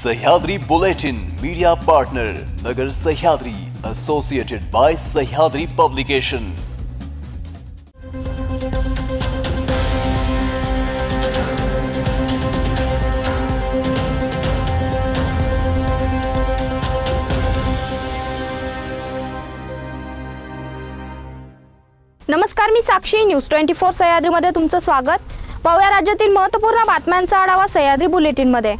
Sahyadri bulletin media partner नगर Sahyadri associated bye Sahyadri publication. नमस्कार, मी साक्षी, news 24 सह्याद्रीमध्ये तुमचं स्वागत। पाहूया राज्यातील महत्त्वपूर्ण बातम्यांचा आढावा सह्याद्री बुलेटिनमध्ये।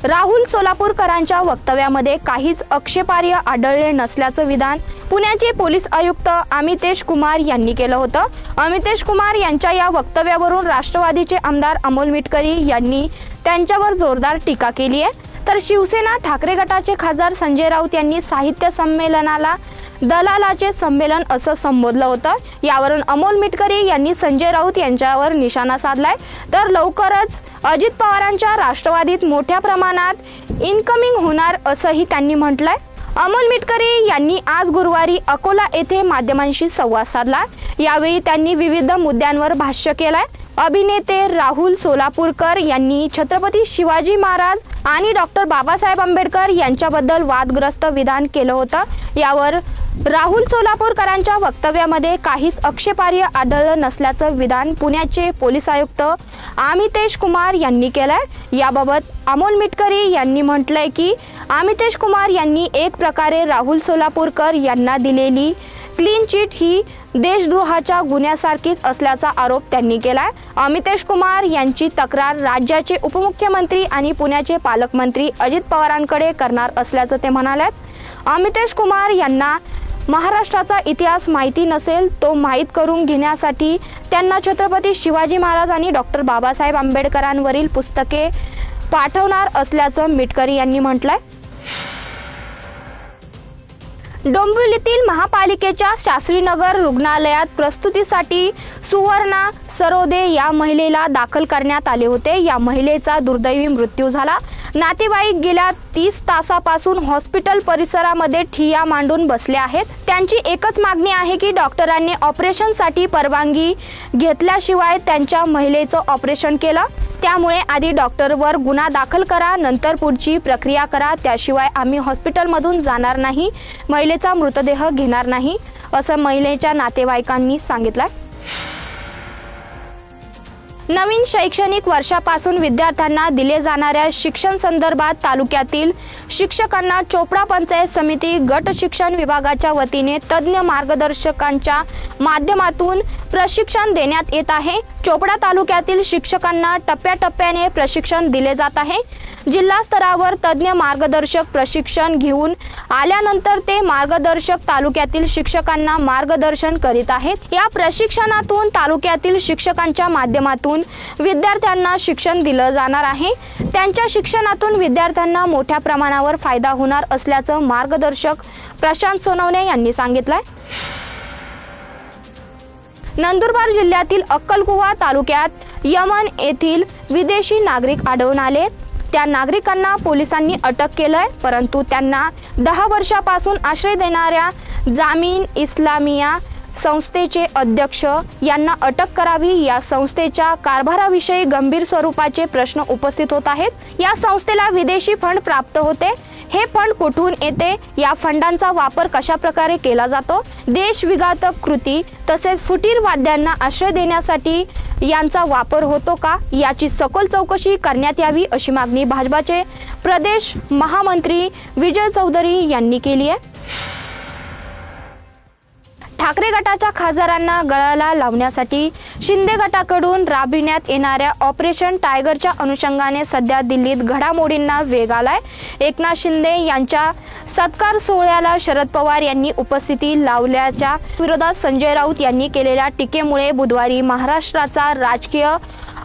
राहुल सोलापूरकरांच्या वक्तव्यामध्ये काहीच आक्षेपार्ह आढळले नसल्याचं विधान पुण्याचे पोलीस आयुक्त अमितेश कुमार यांनी केलं होतं। अमितेश कुमार यांच्या या वक्तव्यावरून राष्ट्रवादीचे आमदार अमोल मिटकरी यांनी त्यांच्यावर जोरदार टीका केली आहे। तर शिवसेना ठाकरे गटाचे खासदार संजय राऊत यांनी साहित्य संमेलनाला दलालाचे संमेलन असं संबोधलं होतं। यावरून अमोल मिटकरी यांनी संजय राऊत यांच्यावर निशाणा साधलाय। तर लवकरच अजित पवारांच्या राष्ट्रवादीत मोठ्या प्रमाणात इनकमिंग होणार असंही त्यांनी म्हटलंय। अमोल मिटकरी यांनी आज गुरुवारी अकोला येथे माध्यमांशी संवाद साधला। यावेळी त्यांनी विविध मुद्द्यांवर भाष्य केलंय। अभिनेते राहुल सोलापूरकर यांनी छत्रपती शिवाजी महाराज आणि डॉक्टर बाबासाहेब आंबेडकर यांच्याबद्दल वादग्रस्त विधान केलं होतं। यावर राहुल सोलापूरकरांच्या वक्तव्यामध्ये काहीच आक्षेपार्ह आढळलं नसल्याचं विधान पुण्याचे पोलीस आयुक्त अमितेश कुमार यांनी केलंय। याबाबत अमोल मिटकरी यांनी म्हटलंय की अमितेश कुमार यांनी एक प्रकारे राहुल सोलापूरकर यांना दिलेली क्लीन चिट ही देशद्रोहाच्या गुन्ह्यासारखीच असल्याचा आरोप त्यांनी केलाय। अमितेश कुमार यांची तक्रार राज्याचे उपमुख्यमंत्री आणि पुण्याचे पालकमंत्री अजित पवारांकडे करणार असल्याचं ते म्हणाले। अमितेश कुमार यांना महाराष्ट्राचा इतिहास माहिती नसेल तो माहीत करून घेण्यासाठी त्यांना छत्रपती शिवाजी महाराज आणि डॉक्टर बाबासाहेब आंबेडकरांवरील पुस्तके पाठवणार असल्याचं मिटकरी यांनी म्हटलंय। डोंबिवलीतील महापालिकेच्या शास्त्रीनगर रुग्णालयात प्रसूतीसाठी सुवर्णा सरोदे या महिलेला दाखल करण्यात आले होते। या महिलेचा दुर्दैवी मृत्यू झाला। नातेवाईक गेल्या 30 तासापासून हॉस्पिटल परिसरामध्ये ठिय्या मांडून बसले आहेत। त्यांची एकच मागणी आहे की डॉक्टरांनी ऑपरेशनसाठी परवानगी घेतल्याशिवाय त्यांच्या महिलेचं ऑपरेशन केलं। त्यामुळे आधी डॉक्टरवर गुन्हा दाखल करा, नंतर पुढची प्रक्रिया करा, त्याशिवाय आम्ही हॉस्पिटलमधून जाणार नाही, महिलेचा मृतदेह घेणार नाही, असं महिलेच्या नातेवाईकांनी सांगितलं। नवीन शैक्षणिक वर्षापासून विद्यार्थ्यांना दिले जाणाऱ्या शिक्षण संदर्भात तालुक्यातील शिक्षकांना चोपडा पंचायत समिती गट शिक्षण विभागाच्या वतीने तज्ञ मार्गदर्शकांच्या माध्यमातून प्रशिक्षण देण्यात येत आहे। चोपडा तालुक्यातील शिक्षकांना टप्प्याटप्प्याने प्रशिक्षण दिले जात आहे। जिल्हा स्तरावर तज्ञ मार्गदर्शक प्रशिक्षण घेऊन आल्यानंतर ते मार्गदर्शक तालुक्यातील शिक्षकांना मार्गदर्शन करीत आहेत। या प्रशिक्षणातून तालुक्यातील शिक्षकांच्या माध्यमातून विद्यार्थ्यांना शिक्षण दिलं जाणार आहे। त्यांच्या शिक्षणातून विद्यार्थ्यांना मोठ्या प्रमाणावर फायदा होणार असल्याचं मार्गदर्शक प्रशांत सोनवणे यांनी सांगितलंय। नंदुरबार जिल्ह्यातील अक्कलकुवा तालुक्यात यमन येथील विदेशी नागरिक आढळून आले। त्या नागरिकांना पोलिसांनी अटक केलंय, परंतु त्यांना 10 वर्षापासून आश्रय देणाऱ्या जामीन इस्लामिया संस्थेचे अध्यक्ष यांना अटक करावी। या संस्थेच्या कारभाराविषयी गंभीर स्वरूपाचे प्रश्न उपस्थित होत आहेत। या संस्थेला विदेशी फंड प्राप्त होते। हे फंड कुठून येते, या फंडांचा वापर कशा प्रकारे केला जातो, देशविघातक कृती तसेच फुटीर वाद्यांना आश्रय देण्यासाठी यांचा वापर होतो का, याची सखोल चौकशी करण्यात यावी, अशी मागणी भाजपाचे प्रदेश महामंत्री विजय चौधरी यांनी केली आहे। ठाकरे गटाच्या खासदारांना गळाला लावण्यासाठी शिंदे गटाकडून राबविण्यात येणाऱ्या ऑपरेशन टायगरच्या अनुषंगाने सध्या दिल्लीत घडामोडींना वेग आलाय। एकनाथ शिंदे यांच्या सत्कार सोहळ्याला शरद पवार यांनी उपस्थिती लावल्याच्या विरोधात संजय राऊत यांनी केलेल्या टीकेमुळे बुधवारी महाराष्ट्राचा राजकीय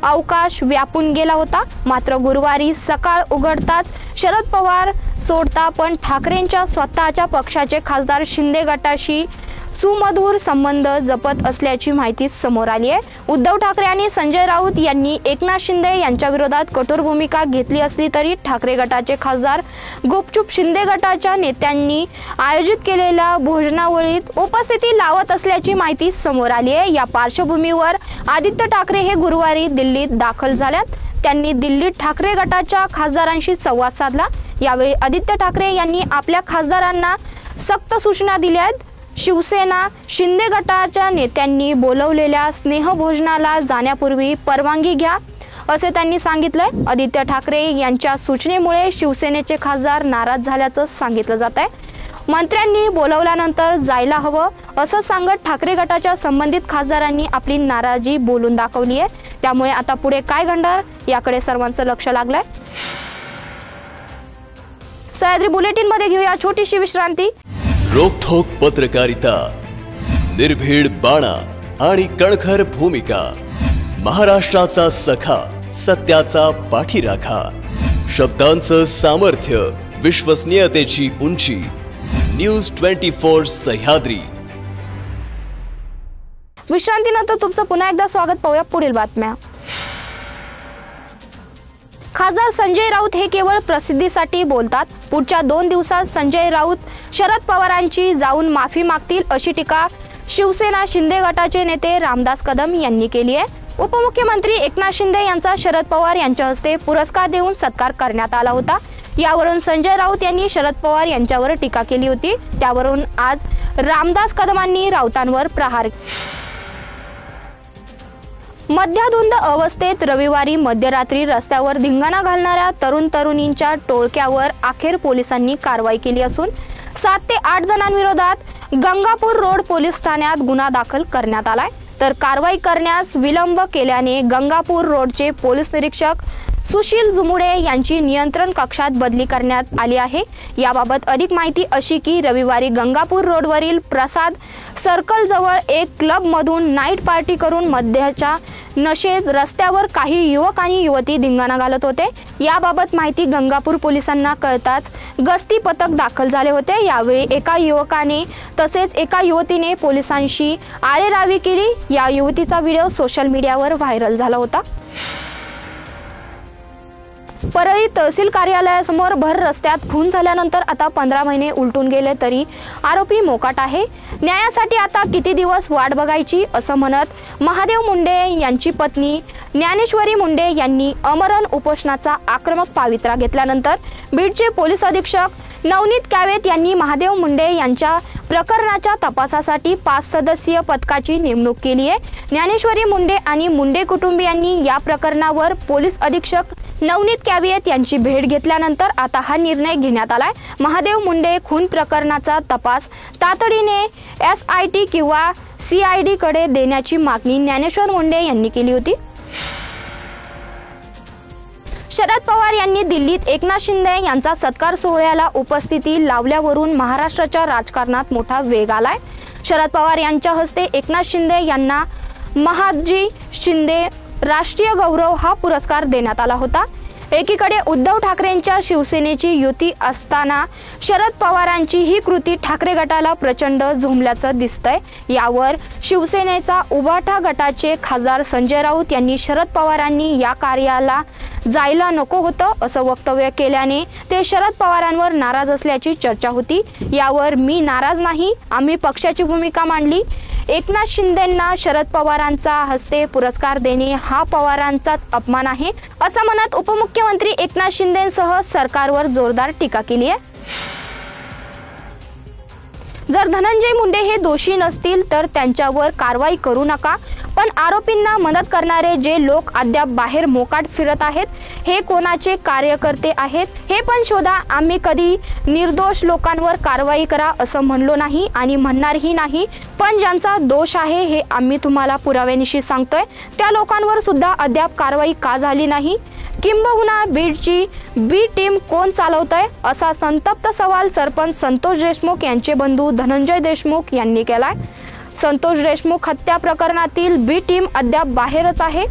अवकाश व्यापून गेला होता। मात्र गुरुवारी सकाळ उघडताच शरद पवार सोडता पण ठाकरेंच्या स्वतःच्या पक्षाचे खासदार शिंदे गटाशी सुमधुर संबंध जपत असल्याची माहिती समोर आली आहे। उद्धव ठाकरे आणि संजय राऊत यांनी एकनाथ शिंदे यांच्या विरोधात कठोर भूमिका घेतली असली तरी ठाकरे गटाचे खासदार गुपचूप शिंदे गटाच्या नेत्यांनी आयोजित केलेल्या भोजनावळीत उपस्थिती लावत असल्याची माहिती समोर आली आहे। या पार्श्वभूमीवर आदित्य ठाकरे हे गुरुवारी दिल्लीत दाखल झाल्यात। त्यांनी दिल्लीत ठाकरे गटाच्या खासदारांशी संवाद साधला। यावेळी आदित्य ठाकरे यांनी आपल्या खासदारांना सक्त सूचना दिल्या आहेत। शिवसेना शिंदे गटाच्या नेत्यांनी बोलवलेल्या स्नेहभोजनाला जाण्यापूर्वी परवानगी घ्या असे त्यांनी सांगितले। आदित्य ठाकरे यांच्या सूचनेमुळे शिवसेनेचे खासदार नाराज झाल्याचं सांगितलं जात आहे। मंत्र्यांनी बोलवल्यानंतर जायला हवं असं सांगत ठाकरे गटाच्या संबंधित खासदारांनी आपली नाराजी बोलून दाखवली आहे। त्यामुळे आता पुढे काय घडणार याकडे सर्वांचं लक्ष लागलंय। सह्याद्री बुलेटिन मध्ये घेऊया छोटीशी विश्रांती। रोखोक पत्रकारिता, निर्भीड बाणा आणि कणखर भूमिका, महाराष्ट्राचा सखा, सत्याचा पाठीराखा, शब्दांचं सामर्थ्य, विश्वसनीयतेची उंची, न्यूज 24 सह्याद्री। विश्रांतीनंतर तुमचं पुन्हा एकदा स्वागत। पाहूया पुढील बातम्या। खासदार संजय राऊत हे केवळ प्रसिद्धीसाठी बोलतात। पुढच्या 2 दिवसात संजय राऊत शरद पवारांची जाऊन माफी मागतील अशी टीका शिवसेना शिंदे गटाचे नेते रामदास कदम यांनी केली आहे। उपमुख्यमंत्री एकनाथ शिंदे यांचा शरद पवार यांच्या हस्ते पुरस्कार देऊन सत्कार करण्यात आला होता। यावरून संजय राऊत यांनी शरद पवार यांच्यावर टीका केली होती। त्यावरून आज रामदास कदमांनी राऊतांवर प्रहार। मद्यधुंद अवस्थेत रविवारी मध्यरात्री रस्त्यावर धिंगाणा घालणाऱ्या तरुणींच्या टोळक्यावर अखेर पोलिसांनी कारवाई केली असून 7 ते 8 जणांविरोधात गंगापूर रोड पोलीस ठाण्यात गुन्हा दाखल करण्यात आलाय। तर कारवाई करण्यास विलंब केल्याने गंगापूर रोडचे पोलीस निरीक्षक सुशील जुमुडे यांची नियंत्रण कक्षात बदली करण्यात आली आहे। याबाबत अधिक माहिती अशी की रविवारी गंगापूर रोडवरील प्रसाद सर्कल जवळ एक क्लब मधून नाईट पार्टी करून मद्याच्या नशेत रस्त्यावर काही युवक आणि युवती धिंगाणा घालत होते। याबाबत माहिती गंगापूर पोलिसांना कळताच गस्ती पथक दाखल झाले होते। यावेळी एका युवकाने तसेच एका युवतीने पोलिसांशी आरेरावी केली। या युवतीचा व्हिडिओ सोशल मीडियावर व्हायरल झाला होता। परळी तहसील कार्यालयासमोर भर रस्त्यात खून झाल्यानंतर आता 15 महिने उलटून गेले तरी आरोपी मोकाट आहे। न्यायासाठी आता किती दिवस वाट बघायची असं म्हणत महादेव मुंडे यांची पत्नी ज्ञानेश्वरी मुंडे यांनी आमरण उपोषणाचा आक्रमक पवित्रा घेतल्यानंतर बीडचे पोलीस अधीक्षक नवनीत कावेत यांनी महादेव मुंडे यांच्या प्रकरणाच्या तपासासाठी 5 सदस्यीय पथकाची नेमणूक केली आहे। ज्ञानेश्वरी मुंडे आणि मुंडे कुटुंबियांनी या प्रकरणावर पोलीस अधीक्षक नवनीत कावेत यांची भेट घेतल्यानंतर आता हा निर्णय घेण्यात आलाय। महादेव मुंडे खून प्रकरणाचा तपास तातडीने SIT किंवा CID कडे देण्याची मागणी ज्ञानेश्वर मुंडे यांनी केली होती। शरद पवार यांनी दिल्लीत एकनाथ शिंदे यांचा सत्कार सोहळ्याला उपस्थिती लावल्यावरून महाराष्ट्राच्या राजकारणात मोठा वेग आलाय। शरद पवार यांच्या हस्ते एकनाथ शिंदे यांना महादजी शिंदे राष्ट्रीय गौरव हा पुरस्कार देण्यात आला होता। एकीकडे उद्धव ठाकरेंच्या शिवसेनेची युती असताना शरद पवारांची ही कृती ठाकरे गटाला प्रचंड झोंबल्याचं दिसतंय। यावर शिवसेनेचा उभाटा गटाचे खासदार संजय राऊत यांनी शरद पवारांनी या कार्याला जायला नको होतं असं वक्तव्य केल्याने ते शरद पवारांवर नाराज असल्याची चर्चा होती। यावर मी नाराज नाही, आम्ही पक्षाची भूमिका मांडली। एकनाथ शिंदेंना शरद पवारांचा हस्ते पुरस्कार देणे हा पवारांचाच अपमान आहे असं म्हणत उपमुख्यमंत्री एकनाथ शिंदेंसह सरकारवर जोरदार टीका केली आहे। जर धनंजय मुंडे हे दोषी नसतील तर त्यांच्यावर कारवाई करू नका, पण आरोपींना मदत करणारे जे लोक अद्याप बाहेर मोकाट फिरत आहेत हे कोणाचे कार्यकर्ते आहेत हे पण शोधा। आम्ही कधी निर्दोष लोकांवर कारवाई करा असं म्हणलो नाही आणि म्हणणारही नाही, पण ज्यांचा दोष आहे हे आम्ही तुम्हाला पुराव्यानिशी सांगतोय। त्या लोकांवर सुद्धा अद्याप कारवाई का झाली नाही? किंबहुना बीडची बी टीम कोण चालवतंय असा संतप्त सवाल सरपंच संतोष देशमुख यांचे बंधू धनंजय देशमुख यांनी केलाय। संतोष देशमुख हत्या प्रकरणातील बी टीम अद्याप बाहेरच आहे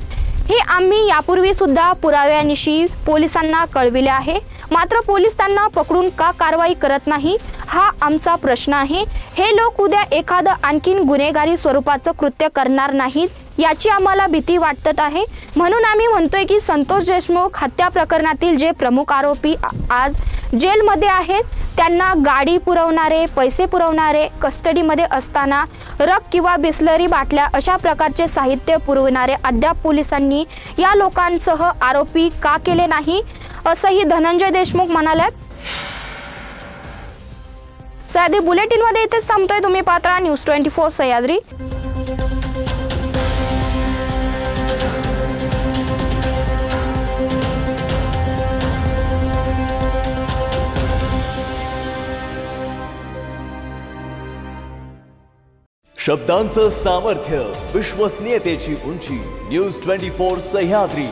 हे आम्ही यापूर्वी सुद्धा पुराव्यानिशी पोलिसांना कळविले आहे, मात्र पोलीस त्यांना पकडून का कारवाई करत नाही हा आमचा प्रश्न आहे। हे लोक उद्या एखादं आणखीन गुन्हेगारी स्वरूपाचं कृत्य करणार नाहीत याची आम्हाला भीती वाटत आहे। म्हणून आम्ही म्हणतोय की संतोष देशमुख हत्या प्रकरणातील जे प्रमुख आरोपी आज जेलमध्ये आहेत त्यांना गाडी पुरवणारे, पैसे पुरवणारे, कस्टडीमध्ये असताना रग किंवा बिस्लरी बाटल्या अशा प्रकारचे साहित्य पुरविणारे अद्याप पोलिसांनी या लोकांसह आरोपी का केले नाही, असंही धनंजय देशमुख म्हणालेत. सह्याद्री बुलेटिन मध्ये इथेच थांबतोय. तुम्ही पाहता न्यूज 24 सह्याद्री. शब्दांचं सामर्थ्य, विश्वसनीयतेची उंची. न्यूज 24 सह्याद्री.